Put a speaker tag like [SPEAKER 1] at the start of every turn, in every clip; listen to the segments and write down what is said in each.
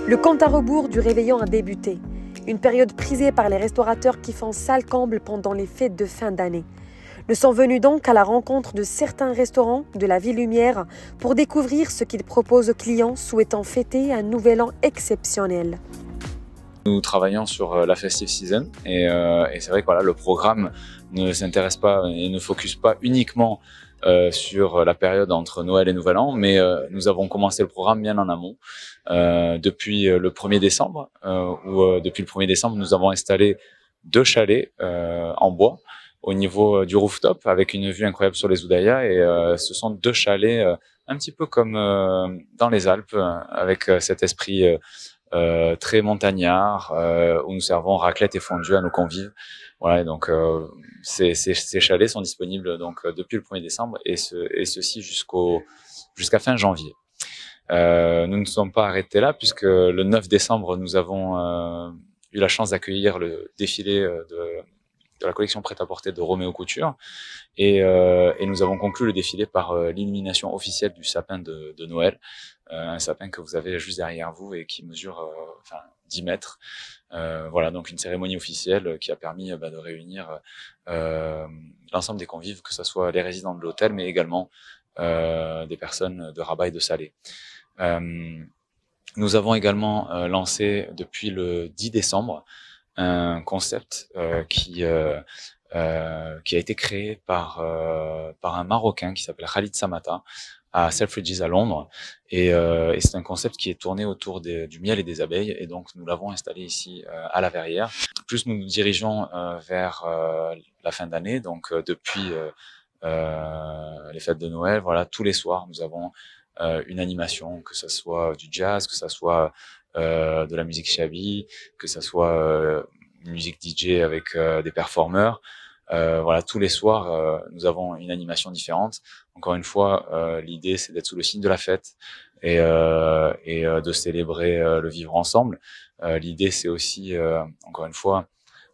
[SPEAKER 1] Le compte à rebours du réveillon a débuté. Une période prisée par les restaurateurs qui font salle comble pendant les fêtes de fin d'année. Nous sommes venus donc à la rencontre de certains restaurants de la Ville Lumière pour découvrir ce qu'ils proposent aux clients souhaitant fêter un nouvel an exceptionnel.
[SPEAKER 2] Nous travaillons sur la festive season et c'est vrai que voilà, le programme ne s'intéresse pas et ne focus pas uniquement sur la période entre Noël et Nouvel An, mais nous avons commencé le programme bien en amont depuis le 1er décembre, où depuis le 1er décembre, nous avons installé 2 chalets en bois au niveau du rooftop avec une vue incroyable sur les Oudayas et ce sont 2 chalets un petit peu comme dans les Alpes avec cet esprit très montagnard où nous servons raclette et fondue à nos convives. Voilà, donc ces chalets sont disponibles donc depuis le 1er décembre et ceci jusqu'à fin janvier. Nous ne sommes pas arrêtés là puisque le 9 décembre nous avons eu la chance d'accueillir le défilé de la collection prêt-à-porter de Roméo Couture et nous avons conclu le défilé par l'illumination officielle du sapin de Noël, un sapin que vous avez juste derrière vous et qui mesure 10 mètres. Voilà, donc une cérémonie officielle qui a permis de réunir l'ensemble des convives, que ce soit les résidents de l'hôtel, mais également des personnes de Rabat et de Salé. Nous avons également lancé depuis le 10 décembre un concept qui a été créé par un Marocain qui s'appelle Khalid Samata à Selfridges à Londres et c'est un concept qui est tourné autour du miel et des abeilles et donc nous l'avons installé ici à la Verrière. Plus nous nous dirigeons vers la fin d'année, donc depuis les fêtes de Noël, voilà, tous les soirs nous avons une animation, que ça soit du jazz, que ça soit de la musique shabi, que ça soit une musique DJ avec des performeurs. Voilà, tous les soirs, nous avons une animation différente. Encore une fois, l'idée, c'est d'être sous le signe de la fête et de célébrer le vivre ensemble. L'idée, c'est aussi, encore une fois,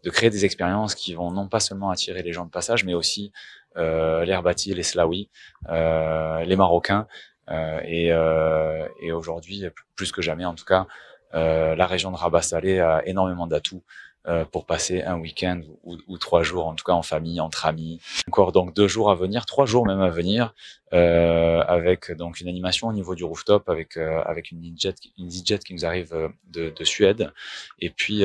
[SPEAKER 2] de créer des expériences qui vont non pas seulement attirer les gens de passage, mais aussi les Herbati, les Slaouis, les Marocains. Et aujourd'hui, plus que jamais, en tout cas, la région de Rabat-Salé a énormément d'atouts pour passer un week-end ou 3 jours, en tout cas en famille, entre amis. Encore donc 2 jours à venir, 3 jours même à venir, avec donc une animation au niveau du rooftop avec une EasyJet qui nous arrive de Suède, et puis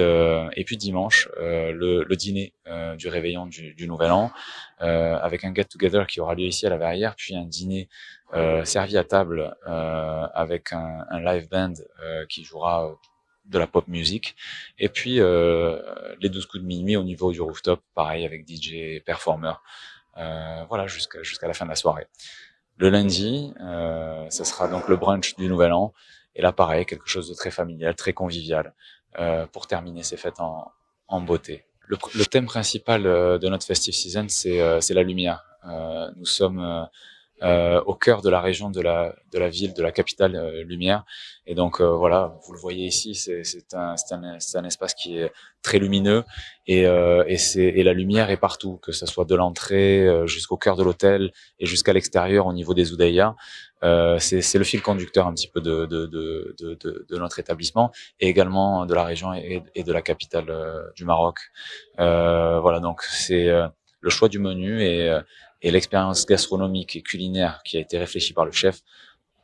[SPEAKER 2] dimanche le dîner du réveillon du Nouvel An, avec un get-together qui aura lieu ici à la Verrière, puis un dîner servi à table avec un live band qui jouera de la pop music, et puis les 12 coups de minuit au niveau du rooftop, pareil avec DJ performeur, voilà, jusqu'à la fin de la soirée. Le lundi, ça sera donc le brunch du Nouvel An, et là pareil, quelque chose de très familial, très convivial, pour terminer ces fêtes en beauté. Le thème principal de notre festive season, c'est la lumière. Nous sommes au cœur de la région de la ville, de la capitale lumière. Et donc voilà, vous le voyez ici, c'est un espace qui est très lumineux et la lumière est partout, que ce soit de l'entrée jusqu'au cœur de l'hôtel et jusqu'à l'extérieur au niveau des Oudayas. C'est le fil conducteur un petit peu de notre établissement et également de la région et de la capitale du Maroc. Voilà, donc c'est le choix du menu et l'expérience gastronomique et culinaire qui a été réfléchie par le chef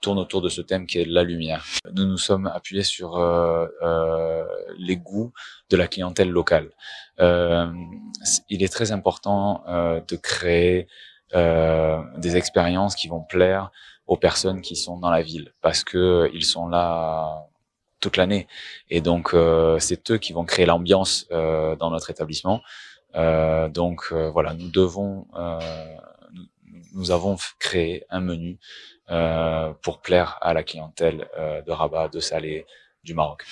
[SPEAKER 2] tourne autour de ce thème qui est la lumière. Nous nous sommes appuyés sur les goûts de la clientèle locale. Il est très important de créer des expériences qui vont plaire aux personnes qui sont dans la ville, parce que ils sont là toute l'année et donc c'est eux qui vont créer l'ambiance dans notre établissement. Donc voilà, nous avons créé un menu pour plaire à la clientèle de Rabat, de Salé, du Maroc.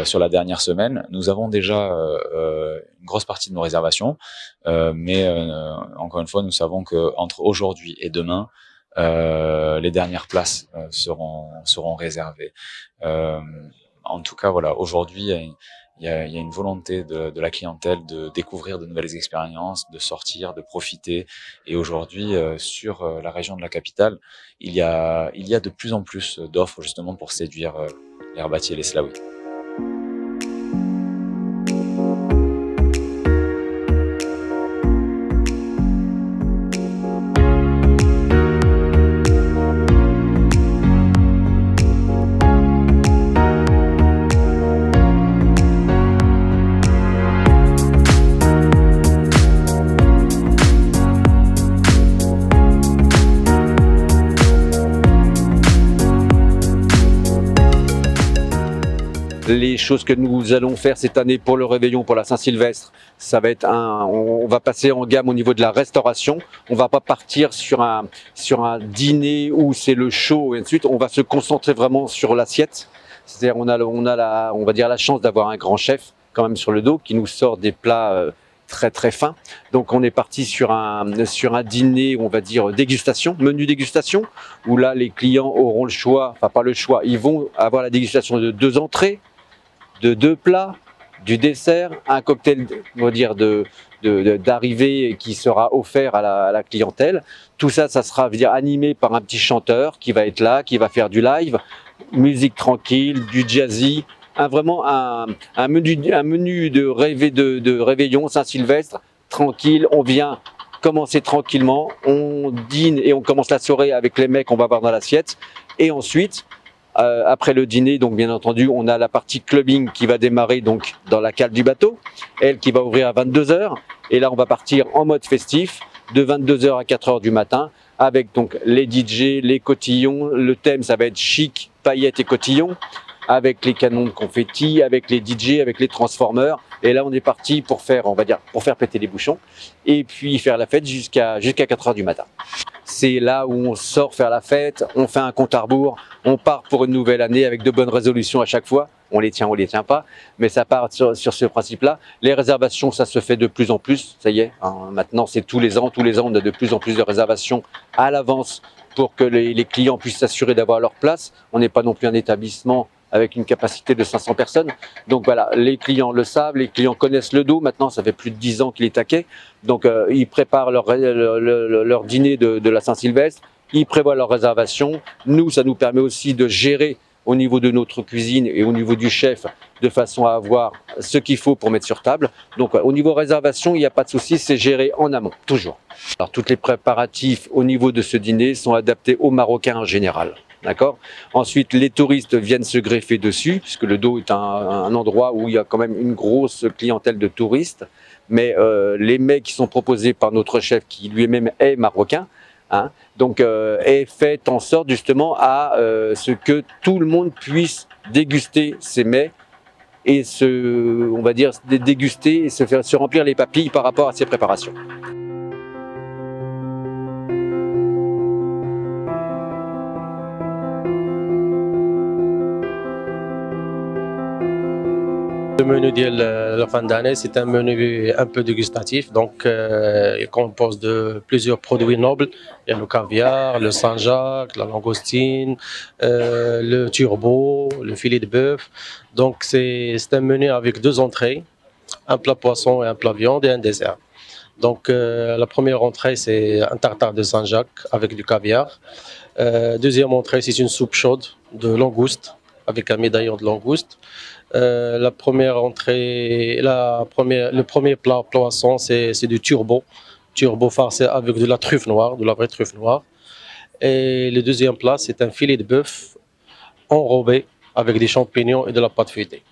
[SPEAKER 2] Sur la dernière semaine, nous avons déjà une grosse partie de nos réservations, mais encore une fois, nous savons que entre aujourd'hui et demain, les dernières places seront réservées. En tout cas, voilà, aujourd'hui, il y a une volonté de la clientèle de découvrir de nouvelles expériences, de sortir, de profiter. Et aujourd'hui, sur la région de la capitale, il y a de plus en plus d'offres justement pour séduire les Herbati et les Slaouis.
[SPEAKER 3] Les choses que nous allons faire cette année pour le réveillon, pour la Saint-Sylvestre, ça va être on va passer en gamme au niveau de la restauration. On va pas partir sur un dîner où c'est le show et ainsi de suite. On va se concentrer vraiment sur l'assiette. C'est-à-dire on va dire la chance d'avoir un grand chef quand même sur le dos qui nous sort des plats très très fins. Donc on est parti sur un dîner, on va dire dégustation, menu dégustation, où là les clients auront le choix, enfin pas le choix, ils vont avoir la dégustation de 2 entrées, de 2 plats, du dessert, un cocktail, on va dire d'arrivée qui sera offert à la clientèle. Tout ça, ça sera animé par un petit chanteur qui va être là, qui va faire du live, musique tranquille, du jazzy, vraiment un menu de réveillon Saint-Sylvestre tranquille. On vient commencer tranquillement, on dîne et on commence la soirée avec les mecs qu'on va voir dans l'assiette, et ensuite après le dîner, donc bien entendu, on a la partie clubbing qui va démarrer donc dans la cale du bateau, elle qui va ouvrir à 22 h, et là on va partir en mode festif de 22 h à 4 h du matin avec donc les DJ, les cotillons. Le thème ça va être chic, paillettes et cotillons, avec les canons de confetti, avec les DJ, avec les transformers. Et là on est parti pour faire, on va dire, pour faire péter les bouchons et puis faire la fête jusqu'à 4 h du matin. C'est là où on sort faire la fête, on fait un compte à rebours, on part pour une nouvelle année avec de bonnes résolutions à chaque fois. On les tient pas, mais ça part sur ce principe-là. Les réservations, ça se fait de plus en plus, ça y est. Hein, maintenant, c'est tous les ans, on a de plus en plus de réservations à l'avance pour que les clients puissent s'assurer d'avoir leur place. On n'est pas non plus un établissement avec une capacité de 500 personnes. Donc voilà, les clients le savent, les clients connaissent le dos. Maintenant, ça fait plus de 10 ans qu'il est taquet. Donc ils préparent leur dîner de la Saint-Sylvestre, ils prévoient leur réservation. Nous, ça nous permet aussi de gérer au niveau de notre cuisine et au niveau du chef, de façon à avoir ce qu'il faut pour mettre sur table. Donc au niveau réservation, il n'y a pas de souci, c'est géré en amont, toujours. Alors tous les préparatifs au niveau de ce dîner sont adaptés aux Marocains en général. D'accord. Ensuite, les touristes viennent se greffer dessus, puisque le dos est un endroit où il y a quand même une grosse clientèle de touristes. Mais les mets qui sont proposés par notre chef, qui lui-même est marocain, hein, donc est fait en sorte justement à ce que tout le monde puisse déguster ces mets et on va dire, déguster et se remplir les papilles par rapport à ces préparations.
[SPEAKER 4] Le menu de la fin d'année, c'est un menu un peu dégustatif, donc il compose de plusieurs produits nobles. Il y a le caviar, le Saint-Jacques, la langoustine, le turbo, le filet de bœuf. Donc c'est un menu avec 2 entrées, un plat poisson et un plat viande et un dessert. Donc la première entrée, c'est un tartare de Saint-Jacques avec du caviar. Deuxième entrée, c'est une soupe chaude de langouste avec un médaillon de langouste. La première entrée, le premier plat poisson, c'est du turbo farci avec de la truffe noire, de la vraie truffe noire. Et le deuxième plat, c'est un filet de bœuf enrobé avec des champignons et de la pâte feuilletée.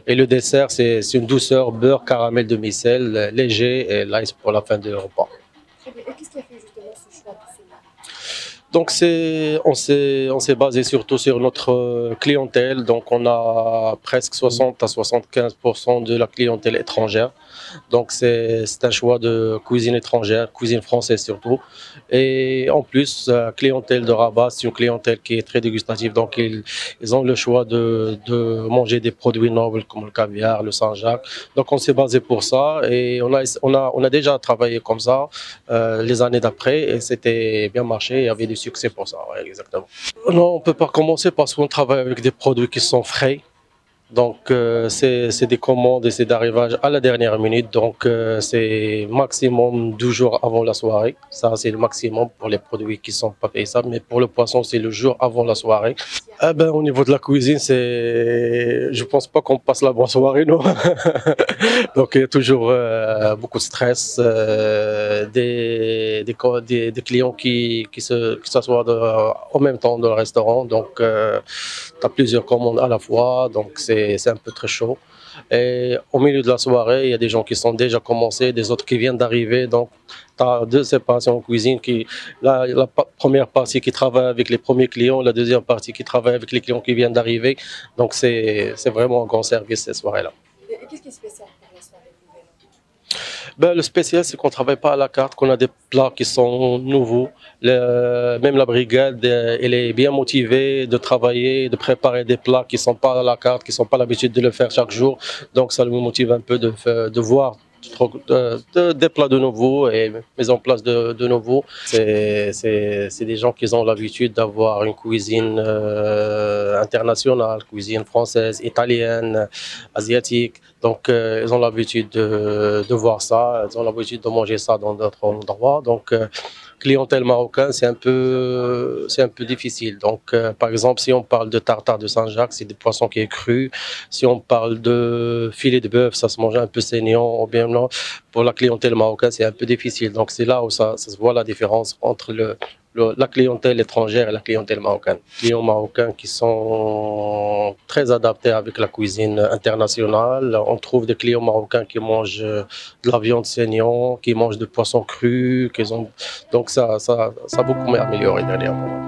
[SPEAKER 4] Et le dessert, c'est une douceur beurre caramel demi-sel léger et light pour la fin du repas.
[SPEAKER 1] Très bien. Et qu'est-ce qui a fait justement ce choix de cela?
[SPEAKER 4] Donc on s'est basé surtout sur notre clientèle. Donc on a presque 60 à 75% de la clientèle étrangère. Donc c'est un choix de cuisine étrangère, cuisine française surtout. Et en plus, la clientèle de Rabat, c'est une clientèle qui est très dégustative. Donc ils ont le choix de manger des produits nobles comme le caviar, le Saint-Jacques. Donc on s'est basé pour ça et on a déjà travaillé comme ça les années d'après et c'était bien marché. Il y avait du succès pour ça, ouais, exactement. Non, on ne peut pas commencer parce qu'on travaille avec des produits qui sont frais. Donc c'est des commandes et c'est d'arrivage à la dernière minute. Donc c'est maximum 12 jours avant la soirée. Ça c'est le maximum pour les produits qui ne sont pas payables. Mais pour le poisson, c'est le jour avant la soirée. Ah ben, au niveau de la cuisine, je pense pas qu'on passe la bonne soirée, non. Donc il y a toujours beaucoup de stress, des clients qui s'assoient en même temps dans le restaurant. Donc tu as plusieurs commandes à la fois, donc c'est un peu très chaud. Et au milieu de la soirée, il y a des gens qui sont déjà commencés, des autres qui viennent d'arriver. Donc, tu as deux séparations en cuisine. Première partie qui travaille avec les premiers clients, la deuxième partie qui travaille avec les clients qui viennent d'arriver. Donc, c'est vraiment un grand service cette soirée-là.
[SPEAKER 1] Et qu'est-ce qui est spécial pour la soirée?
[SPEAKER 4] Ben, le spécial, c'est qu'on ne travaille pas à la carte, qu'on a des plats qui sont nouveaux. Même la brigade, elle est bien motivée de travailler, de préparer des plats qui ne sont pas à la carte, qui ne sont pas l'habitude de le faire chaque jour. Donc ça nous motive un peu de voir des plats de nouveau et mise en place de nouveau. C'est des gens qui ont l'habitude d'avoir une cuisine internationale, cuisine française, italienne, asiatique. Donc ils ont l'habitude de voir ça, ils ont l'habitude de manger ça dans d'autres endroits. Donc clientèle marocaine, c'est un peu difficile. Donc, par exemple, si on parle de tartare de Saint-Jacques, c'est des poissons qui est cru. Si on parle de filet de bœuf, ça se mange un peu saignant. Ou bien non, pour la clientèle marocaine, c'est un peu difficile. Donc, c'est là où ça se voit la différence entre la clientèle étrangère et la clientèle marocaine. Les clients marocains qui sont très adaptés avec la cuisine internationale. On trouve des clients marocains qui mangent de la viande saignante, qui mangent de poissons crus. Donc ça a beaucoup amélioré dernièrement.